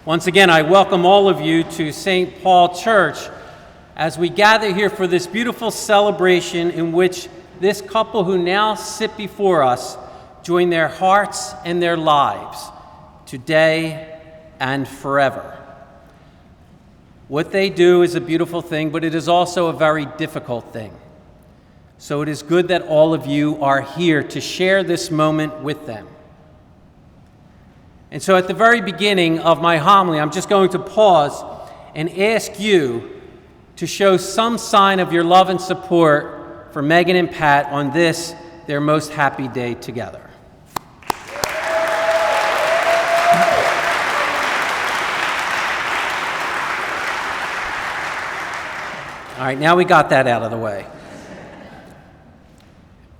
Once again, I welcome all of you to St. Paul Church as we gather here for this beautiful celebration in which this couple who now sit before us join their hearts and their lives today and forever. What they do is a beautiful thing, but it is also a very difficult thing. So it is good that all of you are here to share this moment with them. And so at the very beginning of my homily, I'm just going to pause and ask you to show some sign of your love and support for Megan and Pat on this, their most happy day together. All right, now we got that out of the way.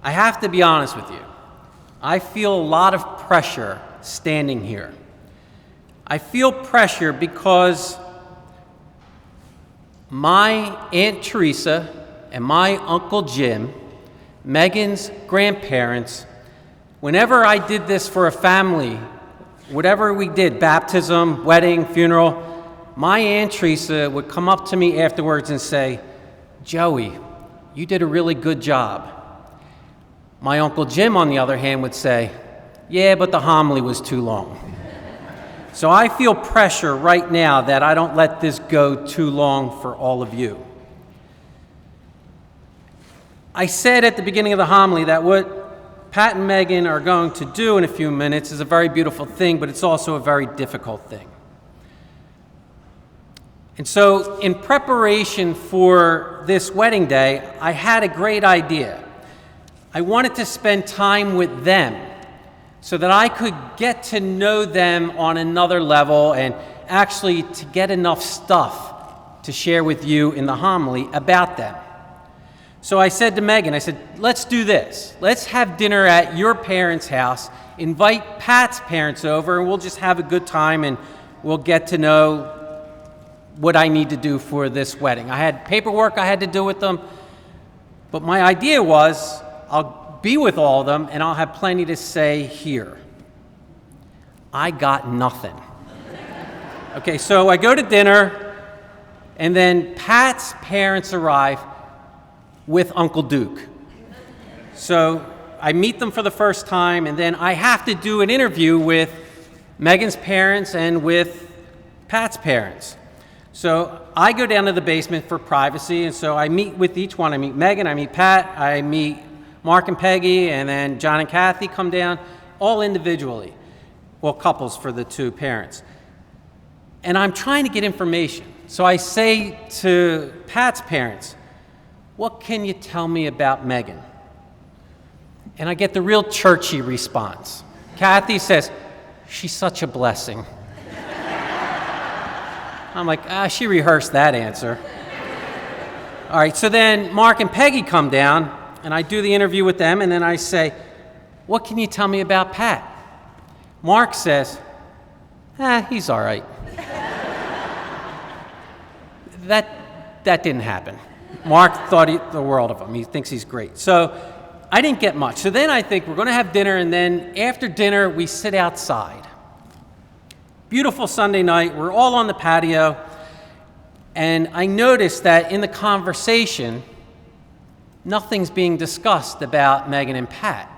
I have to be honest with you. I feel a lot of pressure standing here. I feel pressure because my Aunt Teresa and my Uncle Jim, Megan's grandparents, whenever I did this for a family, whatever we did, baptism, wedding, funeral, my Aunt Teresa would come up to me afterwards and say, "Joey, you did a really good job." My Uncle Jim, on the other hand, would say, "Yeah, but the homily was too long." So I feel pressure right now that I don't let this go too long for all of you. I said at the beginning of the homily that what Pat and Megan are going to do in a few minutes is a very beautiful thing, but it's also a very difficult thing. And so in preparation for this wedding day, I had a great idea. I wanted to spend time with them so that I could get to know them on another level and actually to get enough stuff to share with you in the homily about them. So I said to Megan, I said, let's do this. Let's have dinner at your parents' house, invite Pat's parents over, and we'll just have a good time and we'll get to know what I need to do for this wedding. I had paperwork I had to do with them, but my idea was I'll be with all of them and I'll have plenty to say here. I got nothing. Okay, so I go to dinner and then Pat's parents arrive with Uncle Duke. So I meet them for the first time and then I have to do an interview with Megan's parents and with Pat's parents. So I go down to the basement for privacy, and so I meet with each one. I meet Megan, I meet Pat, I meet Mark and Peggy, and then John and Kathy come down, all individually. Well, couples for the two parents. And I'm trying to get information. So I say to Pat's parents, "What can you tell me about Megan?" And I get the real churchy response. Kathy says, "She's such a blessing." I'm like, she rehearsed that answer. All right, so then Mark and Peggy come down, and I do the interview with them, and then I say, "What can you tell me about Pat?" Mark says, "He's all right." That didn't happen. Mark thought the world of him. He thinks he's great. So I didn't get much. So then I think we're going to have dinner, and then after dinner, we sit outside. Beautiful Sunday night, we're all on the patio, and I noticed that in the conversation, nothing's being discussed about Megan and Pat.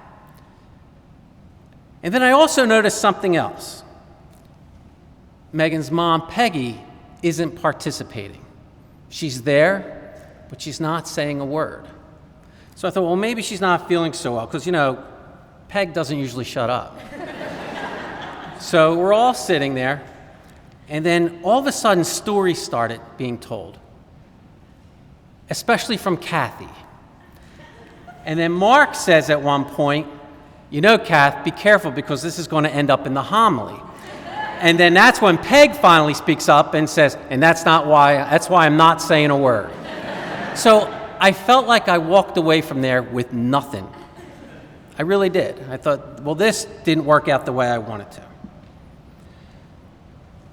And then I also noticed something else. Megan's mom, Peggy, isn't participating. She's there, but she's not saying a word. So I thought, well, maybe she's not feeling so well, because, Peg doesn't usually shut up. So we're all sitting there, and then all of a sudden stories started being told, especially from Kathy. And then Mark says at one point, "Kath, be careful because this is going to end up in the homily." And then that's when Peg finally speaks up and says, "And that's why I'm not saying a word." So I felt like I walked away from there with nothing. I really did. I thought, well, this didn't work out the way I wanted to.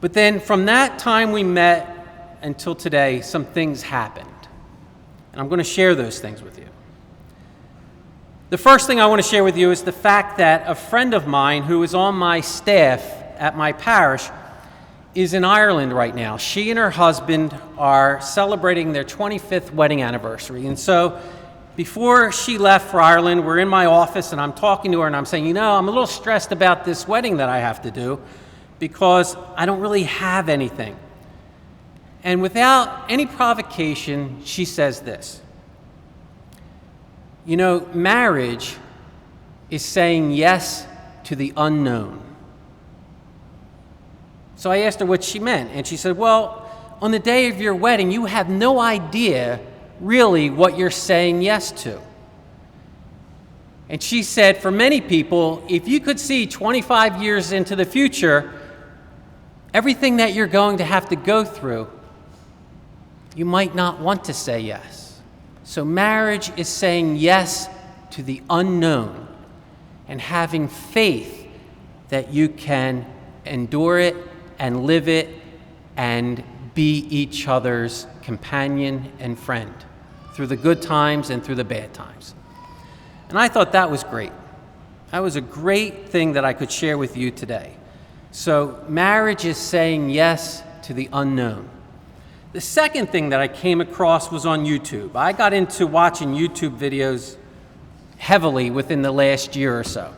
But then from that time we met until today, some things happened. And I'm going to share those things with you. The first thing I want to share with you is the fact that a friend of mine who is on my staff at my parish is in Ireland right now. She and her husband are celebrating their 25th wedding anniversary. And so before she left for Ireland, we're in my office and I'm talking to her and I'm saying, I'm a little stressed about this wedding that I have to do because I don't really have anything. And without any provocation, she says this: marriage is saying yes to the unknown. So I asked her what she meant, and she said, well, on the day of your wedding, you have no idea really what you're saying yes to. And she said, for many people, if you could see 25 years into the future, everything that you're going to have to go through, you might not want to say yes. So marriage is saying yes to the unknown and having faith that you can endure it and live it and be each other's companion and friend through the good times and through the bad times. And I thought that was great. That was a great thing that I could share with you today. So marriage is saying yes to the unknown. The second thing that I came across was on YouTube. I got into watching YouTube videos heavily within the last year or so.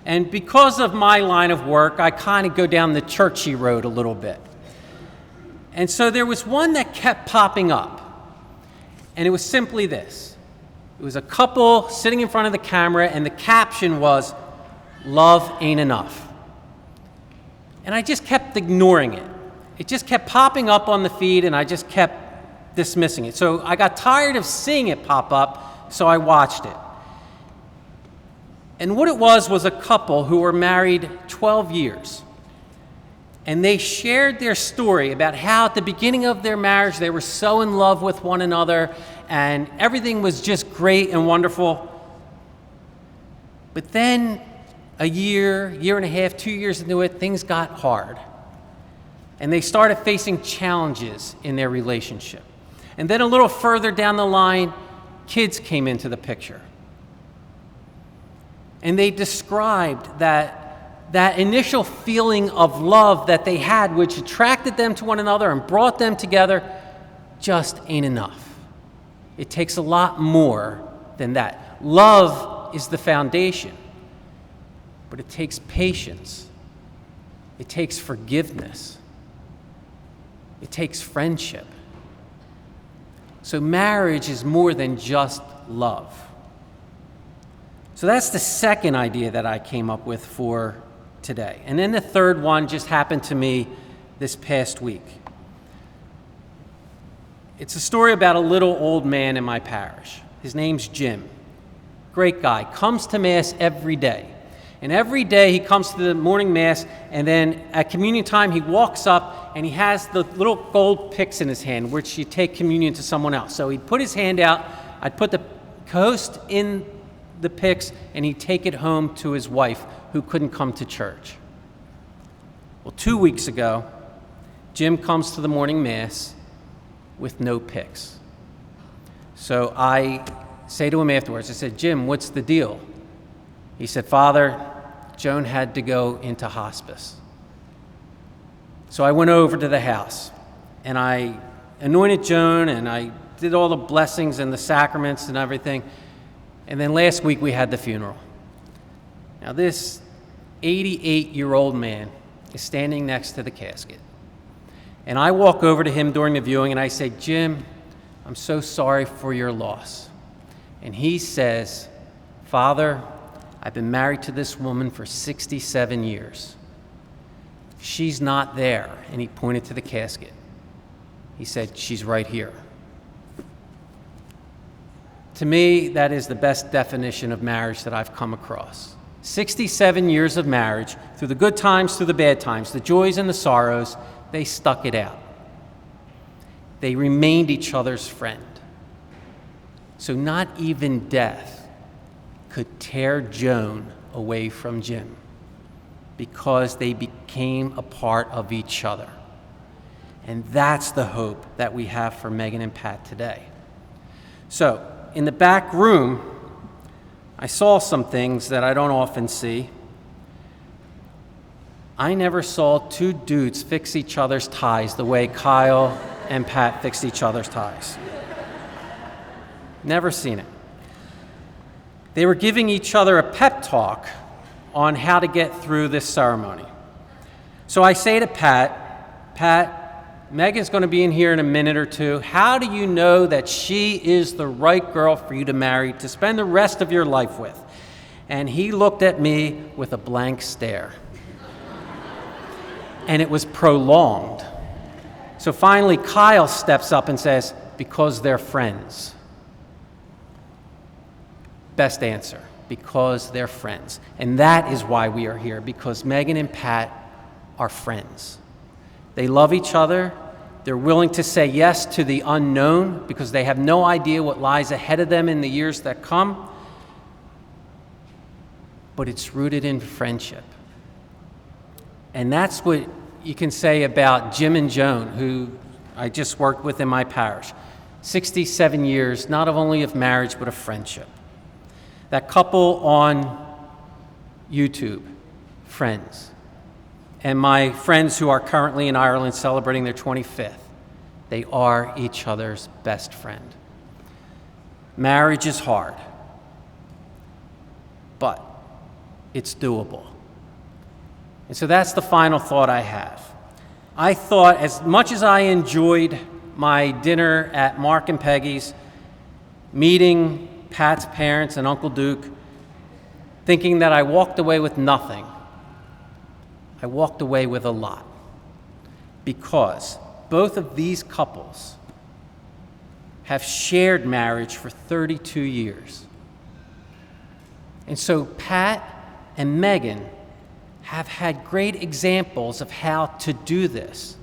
And because of my line of work, I kind of go down the churchy road a little bit. And so there was one that kept popping up. And it was simply this. It was a couple sitting in front of the camera, and the caption was, "Love ain't enough." And I just kept ignoring it. It just kept popping up on the feed, and I just kept dismissing it. So I got tired of seeing it pop up, so I watched it. And what it was a couple who were married 12 years. And they shared their story about how at the beginning of their marriage they were so in love with one another and everything was just great and wonderful. But then a year and a half, 2 years into it, things got hard. And they started facing challenges in their relationship. And then a little further down the line, kids came into the picture. And they described that initial feeling of love that they had, which attracted them to one another and brought them together, just ain't enough. It takes a lot more than that. Love is the foundation, but it takes patience. It takes forgiveness. It takes friendship. So marriage is more than just love. So that's the second idea that I came up with for today. And then the third one just happened to me this past week. It's a story about a little old man in my parish. His name's Jim. Great guy. Comes to Mass every day. And every day he comes to the morning Mass, and then at communion time he walks up and he has the little gold pyx in his hand, which you take communion to someone else. So he'd put his hand out, I'd put the host in the pyx, and he'd take it home to his wife who couldn't come to church. Well, 2 weeks ago, Jim comes to the morning Mass with no pyx. So I say to him afterwards, I said, "Jim, what's the deal?" He said, "Father, Joan had to go into hospice." So I went over to the house and I anointed Joan and I did all the blessings and the sacraments and everything. And then last week we had the funeral. Now this 88-year-old man is standing next to the casket. And I walk over to him during the viewing and I say, "Jim, I'm so sorry for your loss." And he says, "Father, I've been married to this woman for 67 years. She's not there." And he pointed to the casket. He said, "She's right here." To me, that is the best definition of marriage that I've come across. 67 years of marriage, through the good times, through the bad times, the joys and the sorrows, they stuck it out. They remained each other's friend. So not even death could tear Joan away from Jim because they became a part of each other. And that's the hope that we have for Megan and Pat today. So, in the back room, I saw some things that I don't often see. I never saw two dudes fix each other's ties the way Kyle and Pat fixed each other's ties. Never seen it. They were giving each other a pep talk on how to get through this ceremony. So I say to Pat, Megan's going to be in here in a minute or two. How do you know that she is the right girl for you to marry, to spend the rest of your life with? And he looked at me with a blank stare. And it was prolonged. So finally, Kyle steps up and says, because they're friends. Best answer, because they're friends. And that is why we are here, because Megan and Pat are friends. They love each other. They're willing to say yes to the unknown because they have no idea what lies ahead of them in the years that come. But it's rooted in friendship. And that's what you can say about Jim and Joan, who I just worked with in my parish. 67 years, not only of marriage, but of friendship. That couple on YouTube, friends. And my friends who are currently in Ireland celebrating their 25th, they are each other's best friend. Marriage is hard, but it's doable. And so that's the final thought I have. I thought, as much as I enjoyed my dinner at Mark and Peggy's, meeting Pat's parents and Uncle Duke, thinking that I walked away with nothing, I walked away with a lot. Because both of these couples have shared marriage for 32 years. And so Pat and Megan have had great examples of how to do this,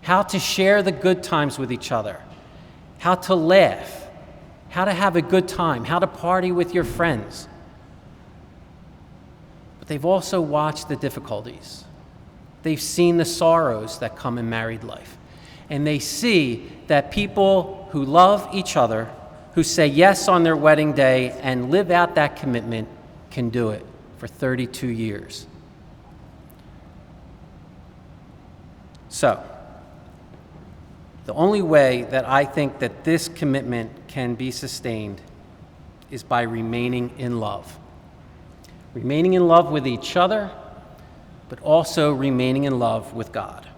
how to share the good times with each other, how to laugh, how to have a good time, how to party with your friends. But they've also watched the difficulties. They've seen the sorrows that come in married life. And they see that people who love each other, who say yes on their wedding day and live out that commitment, can do it for 32 years. So, the only way that I think that this commitment can be sustained is by remaining in love. Remaining in love with each other, but also remaining in love with God.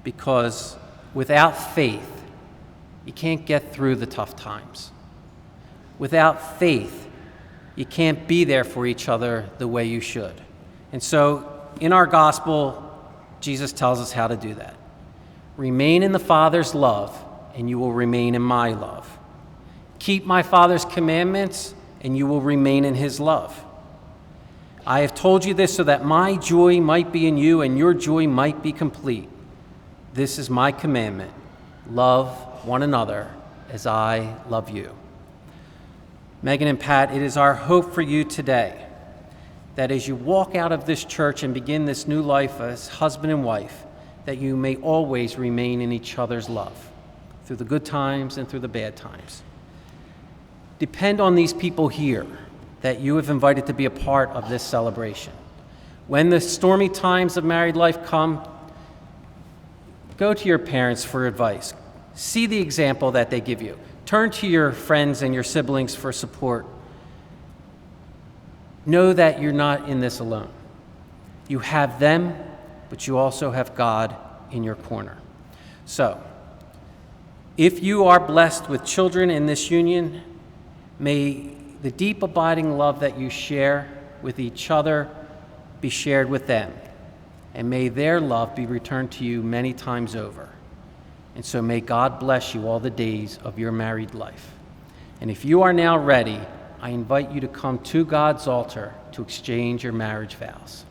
Because without faith, you can't get through the tough times. Without faith, you can't be there for each other the way you should. And so, in our gospel, Jesus tells us how to do that. Remain in the Father's love, and you will remain in my love. Keep my Father's commandments, and you will remain in his love. I have told you this so that my joy might be in you, and your joy might be complete. This is my commandment. Love one another as I love you. Megan and Pat, it is our hope for you today that as you walk out of this church and begin this new life as husband and wife, that you may always remain in each other's love through the good times and through the bad times. Depend on these people here that you have invited to be a part of this celebration. When the stormy times of married life come, go to your parents for advice. See the example that they give you. Turn to your friends and your siblings for support. Know that you're not in this alone. You have them, but you also have God in your corner. So, if you are blessed with children in this union, may the deep abiding love that you share with each other be shared with them. And may their love be returned to you many times over. And so may God bless you all the days of your married life. And if you are now ready, I invite you to come to God's altar to exchange your marriage vows.